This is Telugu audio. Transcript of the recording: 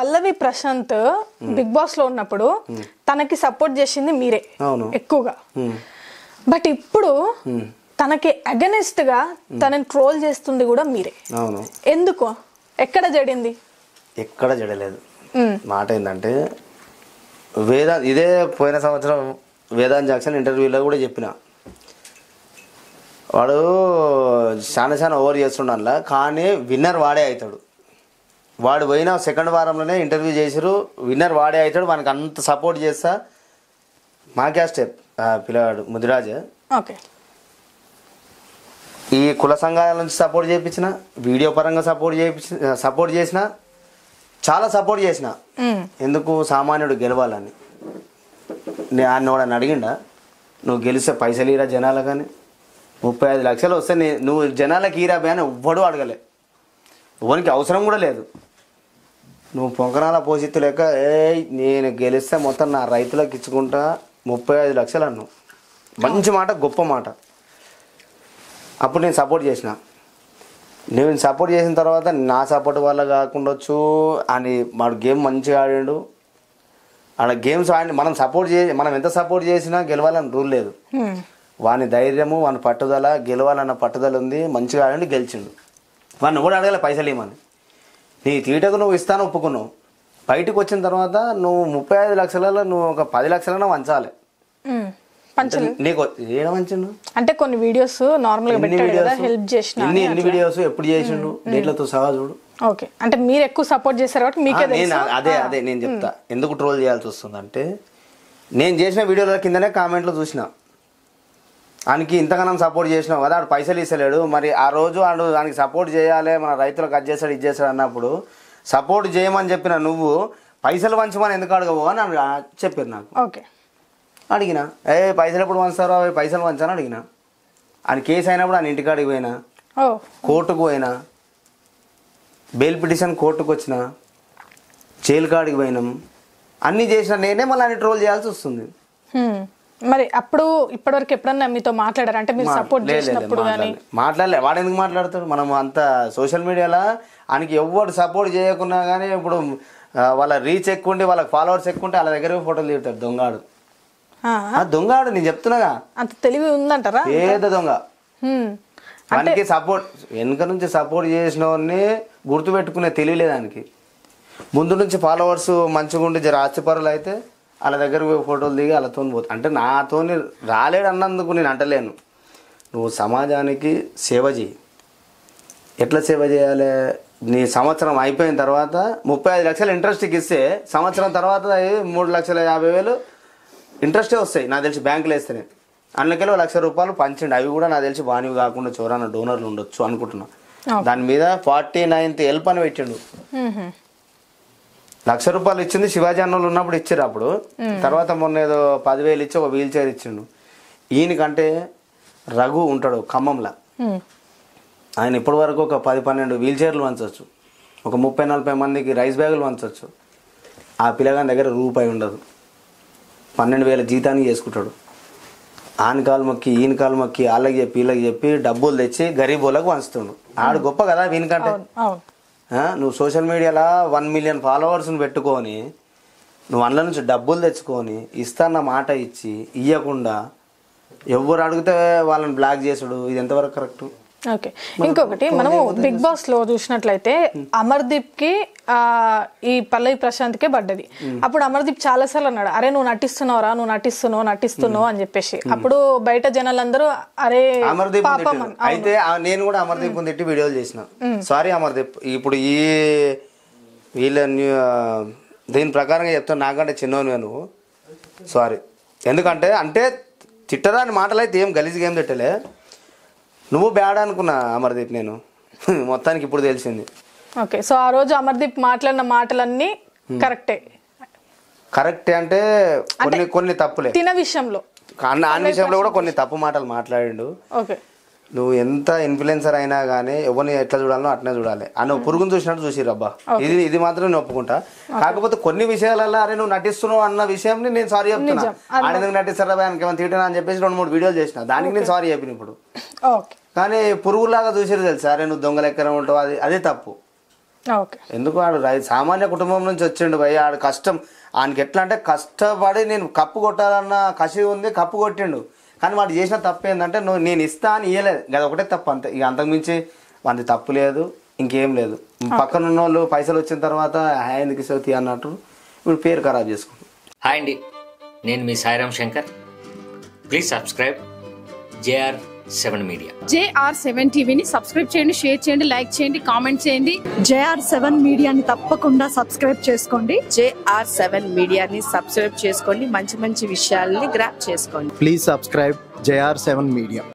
పల్లవి ప్రశాంత్ బిగ్ బాస్ లో ఉన్నప్పుడు తనకి సపోర్ట్ చేసింది మీరే ఎక్కువగా. బట్ ఇప్పుడు తనకి అగెనిస్ట్ గా తనని ట్రోల్ చేస్తుంది కూడా మీరే. ఎందుకు? ఎక్కడ జడింది? ఎక్కడ జడలేదు. మాట ఏంటంటే ఇదే పోయిన సంవత్సరం వేదాంత్ జాక్సన్ ఇంటర్వ్యూలో కూడా చెప్పిన, వాడు చాలా ఓవర్ చేస్తుండలా, కానీ విన్నర్ వాడే అవుతాడు. వాడు పోయిన సెకండ్ వారంలోనే ఇంటర్వ్యూ చేసారు, విన్నర్ వాడే అవుతాడు, మనకు అంత సపోర్ట్ చేస్తా. మా క్యాస్టే పిల్లవాడు ముదిరాజ్. ఈ కుల సంఘాల నుంచి సపోర్ట్ చేయించిన, వీడియో పరంగా సపోర్ట్ చేసిన, చాలా సపోర్ట్ చేసిన. ఎందుకు? సామాన్యుడు గెలవాలని. ఆయన వాడని అడిగిండా, నువ్వు గెలిస్తే పైసలు ఇరా జనాల, కానీ 35 లక్షలు వస్తే నువ్వు జనాలకి ఈరా అని ఎవ్వడూ అడగలే, ఎవరికి అవసరం కూడా లేదు. నువ్వు పొంకనాల పోషిత్తు లేక నేను గెలిస్తే మొత్తం నా రైతులకు ఇచ్చుకుంటా 35 లక్షలు అన్నావు. మంచి మాట, గొప్ప మాట. అప్పుడు నేను సపోర్ట్ చేసిన. నేను సపోర్ట్ చేసిన తర్వాత నా సపోర్ట్ వల్ల కాకుండొచ్చు అని వాడు గేమ్ మంచిగా ఆడాడు. ఆడ గేమ్స్ ఆడి మనం ఎంత సపోర్ట్ చేసినా గెలవాలని రూల్ లేదు. వాని ధైర్యము, వాని పట్టుదల, గెలవాలన్న పట్టుదల ఉంది. మంచిగా ఆడండి, గెలిచిండు. వాడిని కూడా అడగలే పైసలు ఇవ్వమని. నీ తీటకు నువ్వు ఇస్తాను ఒప్పుకున్నావు. బయటకు వచ్చిన తర్వాత నువ్వు 35 లక్షలలో నువ్వు ఒక 10 లక్షలైనా వంచాలి. నీకు ఏడ వంచిండు అంటే కొన్ని వీడియోస్ నార్మల్గా పెట్టాడు కదా, హెల్ప్ చేసిన ఎన్ని వీడియోస్ ఎప్పుడు చేసిండు డేట్లతో సహా చూడు. ఓకే, అంటే మీరు ఎక్కువ సపోర్ట్ చేశారు కాబట్టి మీకే తెలుసు. అదే నేను చెప్తా ఎందుకు ట్రోల్ చేయాల్సి వస్తుంది అంటే, నేను చేసిన వీడియోల కిందనే కామెంట్లు చూసిన, ఆయనకి ఇంతగానం సపోర్ట్ చేసినావు కదా, ఆడు పైసలు ఇస్తలేడు, మరి ఆ రోజు ఆడు దానికి సపోర్ట్ చేయాలి, మన రైతులకు అది చేస్తాడు ఇది చేస్తాడు అన్నప్పుడు సపోర్ట్ చేయమని చెప్పిన నువ్వు పైసలు వంచమని ఎందుకు అడగవు అని చెప్పారు నాకు. ఓకే, అడిగిన పైసలు ఎప్పుడు వంచుతారో అవి పైసలు వంచాను అడిగిన. ఆయన కేసు అయినప్పుడు ఆయన ఇంటికాడికి పోయినా, కోర్టుకు పోయినా, బెయిల్ పిటిషన్ కోర్టుకు వచ్చిన, జైలు కాడికి పోయినాం, అన్నీ చేసిన నేనే మళ్ళీ ఆయన ట్రోల్ చేయాల్సి వస్తుంది. మరి అప్పుడు ఇప్పటివరకు ఎప్పుడన్నా మీతో మాట్లాడారు అంటే మీరు సపోర్ట్ చేసినప్పుడు? మాట్లాడలే. వాడు ఎందుకు మాట్లాడతాడు? మనం అంత సోషల్ మీడియాలో ఆయనకి ఎవరు సపోర్ట్ చేయకున్నా కానీ ఇప్పుడు వాళ్ళ రీచ్ ఎక్కువ ఉండి వాళ్ళకి ఫాలోవర్స్ ఎక్కువ ఉంటే వాళ్ళ దగ్గర ఫోటోలు దిగుతాడు. దొంగాడు, దొంగాడు, నేను చెప్తున్నాగా. అంత తెలివి ఉందంటారా? పేద దొంగ. వానికి సపోర్ట్ వెనుక నుంచి సపోర్ట్ చేసిన వాడిని గుర్తుపెట్టుకునే తెలియలేదు దానికి. ముందు నుంచి ఫాలోవర్స్ మంచిగా ఉండి జర ఆస్తిపరులు అయితే వాళ్ళ దగ్గర ఫోటోలు దిగి వాళ్ళతో పోతా. అంటే నాతో రాలేడు అన్నందుకు నేను అంటలేను. నువ్వు సమాజానికి సేవ చేయి. ఎట్లా సేవ చేయాలి? నీ సంవత్సరం అయిపోయిన తర్వాత 35 లక్షలు ఇంట్రెస్ట్కి ఇస్తే సంవత్సరం తర్వాత 3,50,000 ఇంట్రెస్టే వస్తాయి నాకు తెలిసి, బ్యాంకులో వేస్తేనే. అందులోకెళ్ళి ₹1,00,000 పంచండి. అవి కూడా నాకు తెలిసి వానివి కాకుండా చోరాన డోనర్లు ఉండొచ్చు అనుకుంటున్నా. దాని మీద 49th హెల్ప్ అని పెట్టిండు. ₹1,00,000 ఇచ్చింది శివాజీ అన్నోళ్ళు ఉన్నప్పుడు ఇచ్చారు. అప్పుడు తర్వాత మొన్న ఏదో 10,000 ఇచ్చి ఒక వీల్ చైర్ ఇచ్చిండు. ఈయనకంటే రఘు ఉంటాడు ఖమ్మంలో, ఆయన ఇప్పటి వరకు ఒక 10-12 వీల్ చైర్లు వంచవచ్చు, ఒక 30-40 మందికి రైస్ బ్యాగులు వంచవచ్చు. ఆ పిల్లగాని దగ్గర రూపాయి ఉండదు. 12,000 జీతానికి చేసుకుంటాడు. ఆని కాలు మొక్కి ఈయన కాలు మొక్కి వాళ్ళకి చెప్పి వీళ్ళకి చెప్పి డబ్బులు తెచ్చి గరీబోళ్ళకి వంచుతుండు. ఆడు గొప్ప కదా వీనికంటే. నువ్వు సోషల్ మీడియాలో 1 మిలియన్ ఫాలోవర్స్ని పెట్టుకొని నువ్వు అందులో నుంచి డబ్బులు తెచ్చుకొని ఇస్తాన్న మాట ఇచ్చి ఇవ్వకుండా ఎవరు అడిగితే వాళ్ళని బ్లాక్ చేసుడు, ఇది ఎంతవరకు కరెక్ట్? ఓకే, ఇంకొకటి మనము బిగ్ బాస్ లో చూసినట్లయితే అమర్దీప్ కి ఈ పల్లవి ప్రశాంత్ కే పడ్డది. అప్పుడు అమర్దీప్ చాలా సార్లు అన్నాడు, అరే నువ్వు నటిస్తున్నావురా, నువ్వు నటిస్తున్నావు అని చెప్పేసి. అప్పుడు బయట జనాలందరూ అరే అమర్దీప్ అయితే నేను కూడా అమర్దీప్ తిట్టి వీడియోలు చేసిన. సారీ అమర్దీప్, ఇప్పుడు ఈ వీళ్ళ దీని ప్రకారంగా చెప్తాను, నాకంటే చిన్నోనివే నువ్వు, సారీ. ఎందుకంటే తిట్టరాని మాటలు అయితే ఏం గలీజ్గా ఏం తిట్టలే. నువ్వు బ్యాడ్ అనుకున్నా అమర్దీప్, నేను మొత్తానికి ఇప్పుడు తెలిసింది. ఓకే, సో ఆ రోజు అమర్దీప్ మాట్లాడిన మాటలన్నీ కరెక్టే అంటే కొన్ని తప్పులే. తిన విషయంలో అన్ని విషయంలో కూడా కొన్ని తప్పు మాటలు మాట్లాడిండు. ఓకే, నువ్వు ఎంత ఇన్ఫ్లుయెన్సర్ అయినా కానీ ఎవరిని ఎట్లా చూడాలో అట్నే చూడాలి. నువ్వు పురుగును చూసినట్టు చూసిరబ్బా, ఇది మాత్రం నేను ఒప్పుకుంటా. కాకపోతే కొన్ని విషయాలలో అరే నువ్వు నటిస్తున్నావు అన్న విషయం నేను సారీ చెప్తున్నా. ఆడెందుకు నటిస్తారా ఆయనకేమైనా తీయటనా అని చెప్పేసి 2-3 వీడియోలు చేసిన, దానికి నేను సారీ చెప్పిన ఇప్పుడు. కానీ పురుగులాగా చూసిరు తెలుసా, అరే నువ్వు దొంగ లెక్కన ఉంటావు, అదే తప్పు. ఓకే. ఎందుకు వాడు సామాన్య కుటుంబం నుంచి వచ్చిండు భయ్. ఆడు కష్టం ఆయనకి ఎట్లా అంటే కష్టపడి నేను కప్పు కొట్టాలన్న కసి ఉంది, కప్పు కొట్టిండు. కానీ వాడు చేసిన తప్పు ఏంటంటే నేను ఇస్తా అని ఇవ్వలేదు, అది ఒకటే తప్పు అంతే. ఇక అంతకుమించి వాడి తప్పు లేదు, ఇంకేం లేదు. పక్కన ఉన్న వాళ్ళు పైసలు వచ్చిన తర్వాత ఎందుకు ఇస్తుంది అన్నట్టు ఇప్పుడు పేరు ఖరాబ్ చేసుకుంటాం. హాయ్ అండి, నేను మీ Sairam Shankar. Please subscribe JR7 media. JR7 టీవీని సబ్స్క్రైబ్ చేయండి, షేర్ చేయండి, లైక్ చేయండి, కామెంట్ చేయండి. JR7 మీడియాని తప్పకుండా సబ్స్క్రైబ్ చేసుకోండి. JR7 మీడియాని సబ్స్క్రైబ్ చేసుకోండి, మంచి మంచి విషయాల్ని గ్రాప్ చేసుకోండి. Please subscribe JR7 Media.